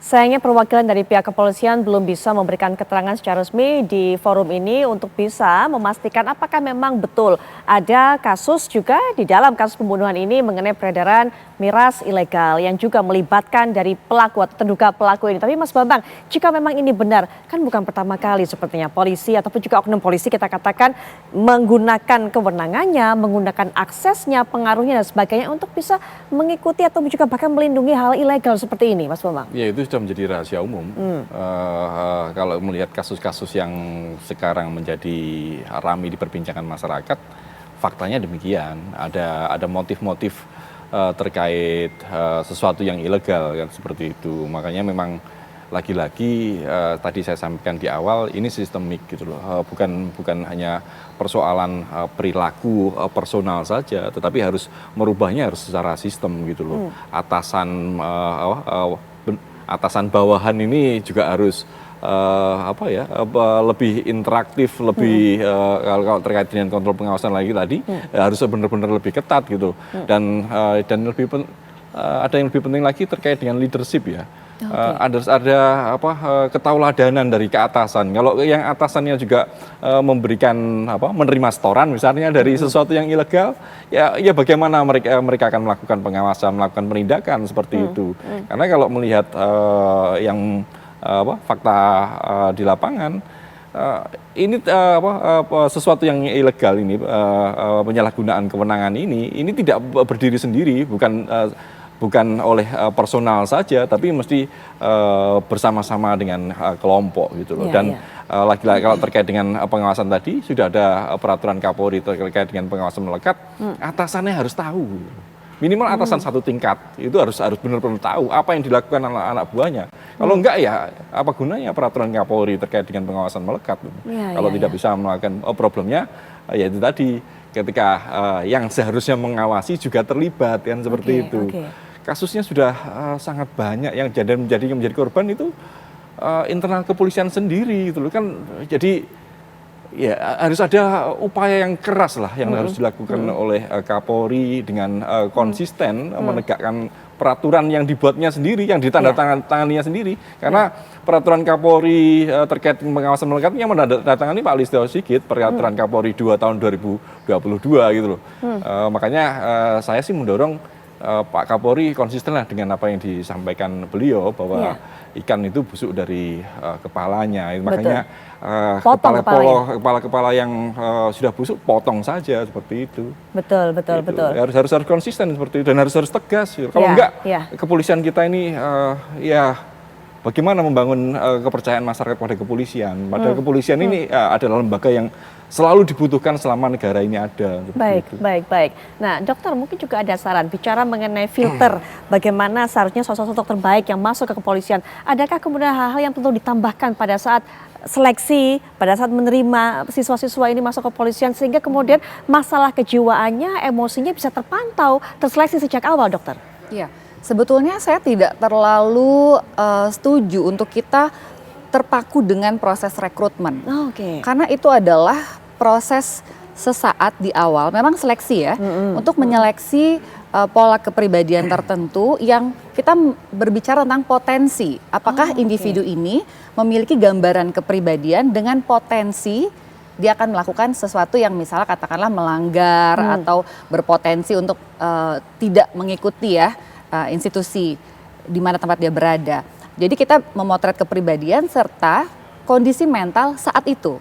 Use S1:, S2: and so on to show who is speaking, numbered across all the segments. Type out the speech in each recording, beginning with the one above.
S1: Sayangnya perwakilan dari pihak kepolisian belum bisa memberikan keterangan secara resmi di forum ini untuk bisa memastikan apakah memang betul ada kasus juga di dalam kasus pembunuhan ini mengenai peredaran miras ilegal yang juga melibatkan dari pelaku atau terduga pelaku ini. Tapi Mas Bambang, jika memang ini benar, kan bukan pertama kali sepertinya polisi ataupun juga oknum polisi kita katakan menggunakan kewenangannya, menggunakan aksesnya, pengaruhnya dan sebagainya untuk bisa mengikuti atau juga bahkan melindungi hal ilegal seperti ini, Mas Bambang.
S2: Ya itu sudah menjadi rahasia umum. Kalau melihat kasus-kasus yang sekarang menjadi ramai diperbincangkan masyarakat, faktanya demikian. Ada motif-motif terkait sesuatu yang ilegal kan seperti itu. Makanya memang lagi-lagi tadi saya sampaikan di awal ini sistemik gitu loh. Bukan hanya persoalan perilaku personal saja, tetapi harus merubahnya harus secara sistem gitu loh. Atasan bawahan ini juga harus lebih interaktif, lebih kalau terkait dengan kontrol pengawasan lagi tadi harus benar-benar lebih ketat gitu. Dan ada yang lebih penting lagi terkait dengan leadership ya. Ada ketauladanan dari keatasan. Kalau yang atasannya juga menerima setoran misalnya dari sesuatu yang ilegal, ya bagaimana mereka akan melakukan pengawasan, melakukan penindakan seperti itu. Karena kalau melihat fakta di lapangan, ini sesuatu yang ilegal ini, penyalahgunaan kewenangan ini tidak berdiri sendiri, bukan oleh personal saja, tapi mesti bersama-sama dengan kelompok gitu loh. Dan lagi-lagi kalau terkait dengan pengawasan tadi sudah ada peraturan Kapolri terkait dengan pengawasan melekat, atasannya harus tahu. Minimal atasan satu tingkat itu harus benar-benar tahu apa yang dilakukan anak buahnya. Kalau enggak ya apa gunanya peraturan Kapolri terkait dengan pengawasan melekat. Kalau tidak bisa melakukan problemnya ya itu tadi ketika yang seharusnya mengawasi juga terlibat kan seperti itu. Kasusnya sudah sangat banyak yang menjadi korban itu internal kepolisian sendiri gitu loh kan. Jadi ya harus ada upaya yang keras lah yang harus dilakukan oleh Kapolri dengan konsisten menegakkan peraturan yang dibuatnya sendiri, yang ditandatanganinya sendiri. Karena peraturan Kapolri terkait pengawasan melekatnya menandatangani Pak Listio Sigit, peraturan Kapolri 2 tahun 2022 gitu loh. Makanya saya sih mendorong Pak Kapolri konsistenlah dengan apa yang disampaikan beliau bahwa ikan itu busuk dari kepalanya. Makanya kepala yang sudah busuk potong saja seperti itu.
S1: Betul.
S2: Harus konsisten seperti itu dan harus tegas. Kalau enggak kepolisian kita ini bagaimana membangun kepercayaan masyarakat pada kepolisian. Padahal kepolisian ini adalah lembaga yang selalu dibutuhkan selama negara ini ada.
S1: Baik. Nah, dokter mungkin juga ada saran bicara mengenai filter bagaimana seharusnya sosok-sosok terbaik yang masuk ke kepolisian. Adakah kemudian hal-hal yang perlu ditambahkan pada saat seleksi, pada saat menerima siswa-siswa ini masuk ke kepolisian sehingga kemudian masalah kejiwaannya, emosinya bisa terpantau, terseleksi sejak awal, dokter?
S3: Iya, sebetulnya saya tidak terlalu setuju untuk kita terpaku dengan proses rekrutmen. Karena itu adalah proses sesaat di awal, memang seleksi ya, untuk menyeleksi pola kepribadian tertentu yang kita berbicara tentang potensi. Apakah individu ini memiliki gambaran kepribadian dengan potensi dia akan melakukan sesuatu yang misalnya katakanlah melanggar atau berpotensi untuk tidak mengikuti institusi di mana tempat dia berada. Jadi kita memotret kepribadian serta kondisi mental saat itu.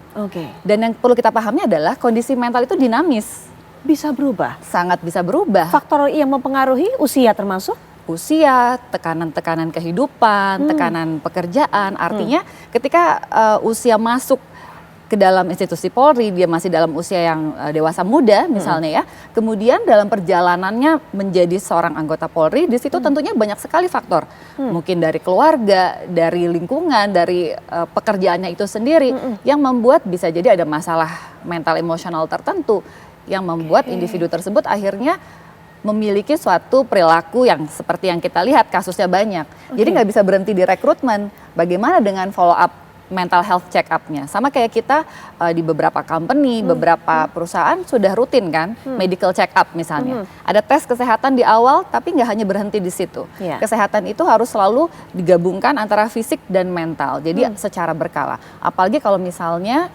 S3: Dan yang perlu kita pahami adalah kondisi mental itu dinamis.
S1: Bisa berubah?
S3: Sangat bisa berubah.
S1: Faktor yang mempengaruhi usia termasuk?
S3: Usia, tekanan-tekanan kehidupan, tekanan pekerjaan. Artinya ketika usia masuk ke dalam institusi Polri, dia masih dalam usia yang dewasa muda misalnya ya. Kemudian dalam perjalanannya menjadi seorang anggota Polri, di situ tentunya banyak sekali faktor. Mungkin dari keluarga, dari lingkungan, dari pekerjaannya itu sendiri yang membuat bisa jadi ada masalah mental emosional tertentu yang membuat individu tersebut akhirnya memiliki suatu perilaku yang seperti yang kita lihat kasusnya banyak. Jadi nggak bisa berhenti di rekrutmen. Bagaimana dengan follow up mental health check up-nya. Sama kayak kita di beberapa company, beberapa perusahaan sudah rutin kan medical check up misalnya. Ada tes kesehatan di awal tapi nggak hanya berhenti di situ. Kesehatan itu harus selalu digabungkan antara fisik dan mental. Jadi secara berkala. Apalagi kalau misalnya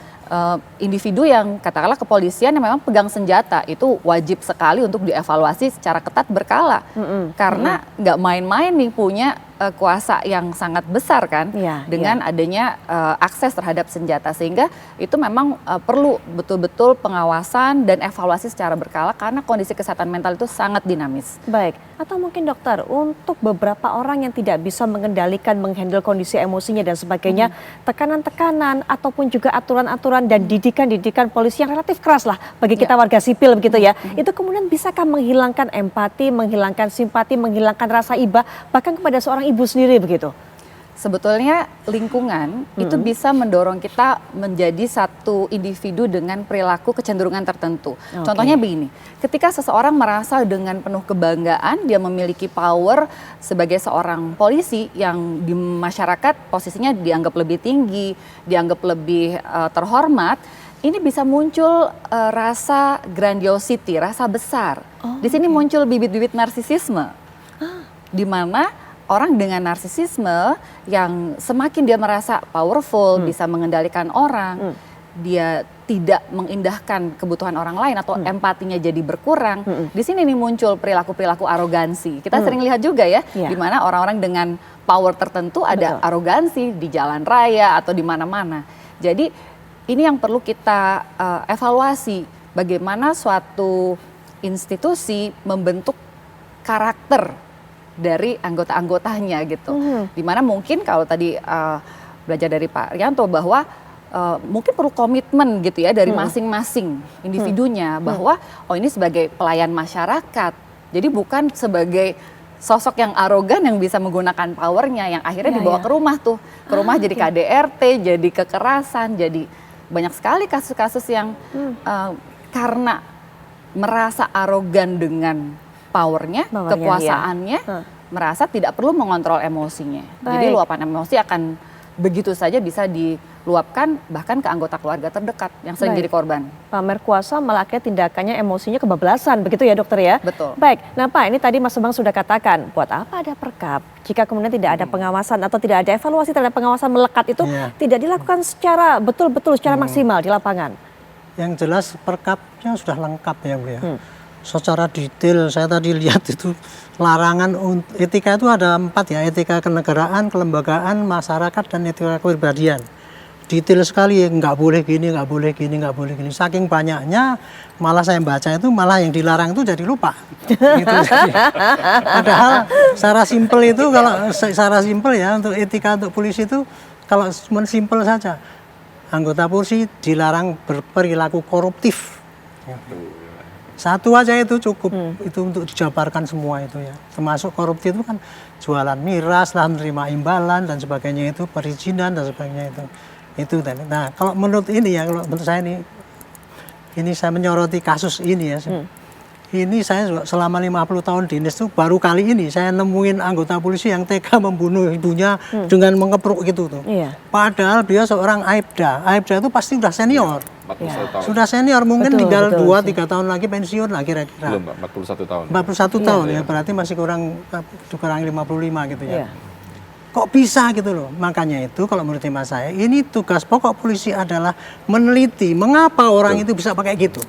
S3: individu yang katakanlah kepolisian yang memang pegang senjata, itu wajib sekali untuk dievaluasi secara ketat berkala. Karena nggak main-main nih punya kuasa yang sangat besar kan dengan adanya akses terhadap senjata, sehingga itu memang perlu betul-betul pengawasan dan evaluasi secara berkala karena kondisi kesehatan mental itu sangat dinamis.
S1: Baik, atau mungkin dokter untuk beberapa orang yang tidak bisa mengendalikan, menghandle kondisi emosinya dan sebagainya, tekanan-tekanan ataupun juga aturan-aturan dan didikan-didikan polisi yang relatif keras lah bagi kita warga sipil begitu ya, itu kemudian bisakah menghilangkan empati, menghilangkan simpati, menghilangkan rasa iba bahkan kepada seorang ibu sendiri begitu?
S3: Sebetulnya lingkungan itu bisa mendorong kita menjadi satu individu dengan perilaku kecenderungan tertentu. Contohnya begini, ketika seseorang merasa dengan penuh kebanggaan dia memiliki power sebagai seorang polisi yang di masyarakat posisinya dianggap lebih tinggi, dianggap lebih terhormat, ini bisa muncul rasa grandiosity, rasa besar. Di sini muncul bibit-bibit narsisisme, di mana orang dengan narsisisme yang semakin dia merasa powerful, bisa mengendalikan orang, dia tidak mengindahkan kebutuhan orang lain atau empatinya jadi berkurang. Di sini nih muncul perilaku-perilaku arogansi. Kita sering lihat juga ya, di mana orang-orang dengan power tertentu ada arogansi di jalan raya atau di mana-mana. Jadi ini yang perlu kita evaluasi, bagaimana suatu institusi membentuk karakter dari anggota-anggotanya gitu. Dimana mungkin kalau tadi belajar dari Pak Rianto bahwa mungkin perlu komitmen gitu ya dari masing-masing individunya bahwa ini sebagai pelayan masyarakat. Jadi bukan sebagai sosok yang arogan yang bisa menggunakan powernya yang akhirnya dibawa ke rumah tuh. Ke rumah jadi KDRT, jadi kekerasan, jadi banyak sekali kasus-kasus yang karena merasa arogan dengan powernya, kekuasaannya, merasa tidak perlu mengontrol emosinya. Jadi luapan emosi akan begitu saja bisa diluapkan bahkan ke anggota keluarga terdekat yang sering jadi korban.
S1: Pamer kuasa malah akhirnya tindakannya emosinya kebablasan, begitu ya dokter ya?
S3: Betul.
S1: Baik, nah Pak ini tadi Mas Bambang sudah katakan, buat apa ada perkap jika kemudian tidak ada pengawasan atau tidak ada evaluasi terhadap pengawasan melekat itu tidak dilakukan secara betul-betul, secara maksimal di lapangan?
S4: Yang jelas perkapnya sudah lengkap ya Bu ya. Secara detail saya tadi lihat itu larangan etika itu ada 4 ya, etika kenegaraan, kelembagaan, masyarakat dan etika kepribadian. Detail sekali, nggak boleh gini, nggak boleh gini, nggak boleh gini. Saking banyaknya malah saya baca itu malah yang dilarang itu jadi lupa. Gitu. Padahal secara simpel itu kalau secara simpel ya untuk etika untuk polisi itu kalau cuma simpel saja. Anggota polisi dilarang berperilaku koruptif. Satu aja itu cukup, itu untuk dijabarkan semua itu ya. Termasuk korupsi itu kan jualan miras lah, menerima imbalan dan sebagainya itu, perizinan dan sebagainya itu. Nah kalau menurut ini ya, kalau menurut saya ini saya menyoroti kasus ini ya. Ini saya selama 50 tahun dinas itu baru kali ini saya nemuin anggota polisi yang tega membunuh ibunya dengan mengepruk gitu tuh. Padahal dia seorang Aibda. Aibda itu pasti udah senior.
S2: 41 tahun.
S4: Sudah senior, mungkin tinggal 2-3 tahun lagi pensiun lah kira-kira.
S2: Belum, 41 tahun.
S4: 41 tahun ya, berarti masih kurang 55 gitu ya. Kok bisa gitu loh. Makanya itu kalau menurut tema saya, ini tugas pokok polisi adalah meneliti mengapa orang itu bisa pakai gitu.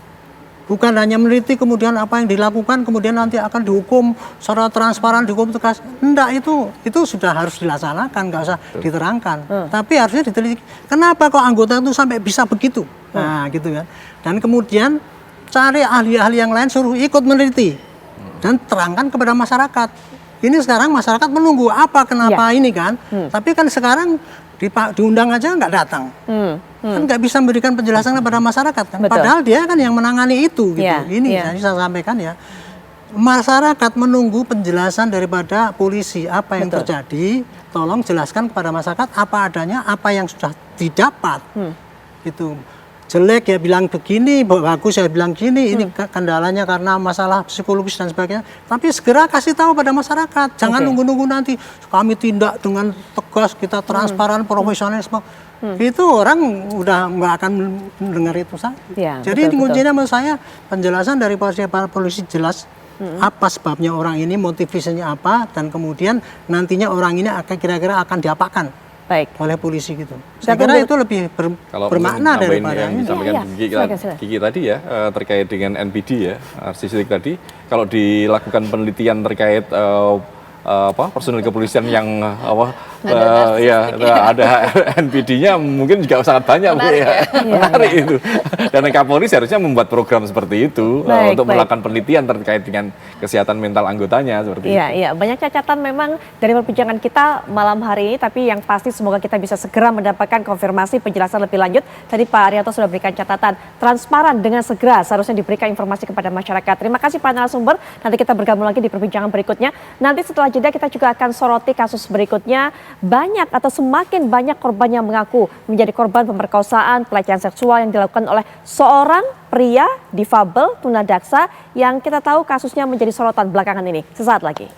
S4: Bukan hanya meneliti kemudian apa yang dilakukan kemudian nanti akan dihukum secara transparan, dihukum tegas. Enggak, itu sudah harus dilaksanakan, nggak usah diterangkan. Tapi harusnya diteliti. Kenapa kok anggota itu sampai bisa begitu? Nah, gitu kan. Dan kemudian cari ahli-ahli yang lain suruh ikut meneliti dan terangkan kepada masyarakat. Ini sekarang masyarakat menunggu apa kenapa ini kan. Tapi kan sekarang diundang aja nggak datang. Kan nggak bisa memberikan penjelasan kepada masyarakat kan. Padahal dia kan yang menangani itu gitu. Ini saya sampaikan ya. Masyarakat menunggu penjelasan daripada polisi apa yang terjadi. Tolong jelaskan kepada masyarakat apa adanya, apa yang sudah didapat. Gitu. Jelek ya bilang begini, bagus ya bilang gini, ini kendalanya karena masalah psikologis dan sebagainya. Tapi segera kasih tahu pada masyarakat, jangan nunggu-nunggu nanti kami tindak dengan tegas, kita transparan, profesional. itu orang udah nggak akan mendengar itu saja.
S1: Ya,
S4: Jadi
S1: betul,
S4: kuncinya menurut saya penjelasan dari para polisi jelas apa sebabnya orang ini, motivasinya apa, dan kemudian nantinya orang ini akan kira-kira akan diapakan
S1: Baik.
S4: oleh polisi gitu.
S1: Kita
S4: Saya kira
S1: tunggu-
S4: itu lebih
S2: Kalau
S4: bermakna
S2: nambahin
S4: daripada
S2: yang
S4: ini.
S2: disampaikan
S1: Iya,
S2: Gigi,
S1: silakan.
S2: Gigi tadi ya terkait dengan NPD ya, narcissistic tadi, kalau dilakukan penelitian terkait personil kepolisian yang ada NPD-nya mungkin juga sangat banyak Bu ya. Menarik itu. Dan Kapolri seharusnya membuat program seperti itu
S1: Baik,
S2: untuk
S1: baik.
S2: melakukan penelitian terkait dengan kesehatan mental anggotanya seperti itu.
S1: Iya, iya, banyak catatan memang dari perbincangan kita malam hari ini, tapi yang pasti semoga kita bisa segera mendapatkan konfirmasi penjelasan lebih lanjut. Tadi Pak Arianto sudah berikan catatan transparan dengan segera seharusnya diberikan informasi kepada masyarakat. Terima kasih Pak narasumber. Nanti kita bergabung lagi di perbincangan berikutnya. Nanti setelah jeda kita juga akan soroti kasus berikutnya. Banyak atau semakin banyak korban yang mengaku menjadi korban pemerkosaan, pelecehan seksual yang dilakukan oleh seorang pria difabel tunadaksa yang kita tahu kasusnya menjadi sorotan belakangan ini. Sesaat lagi.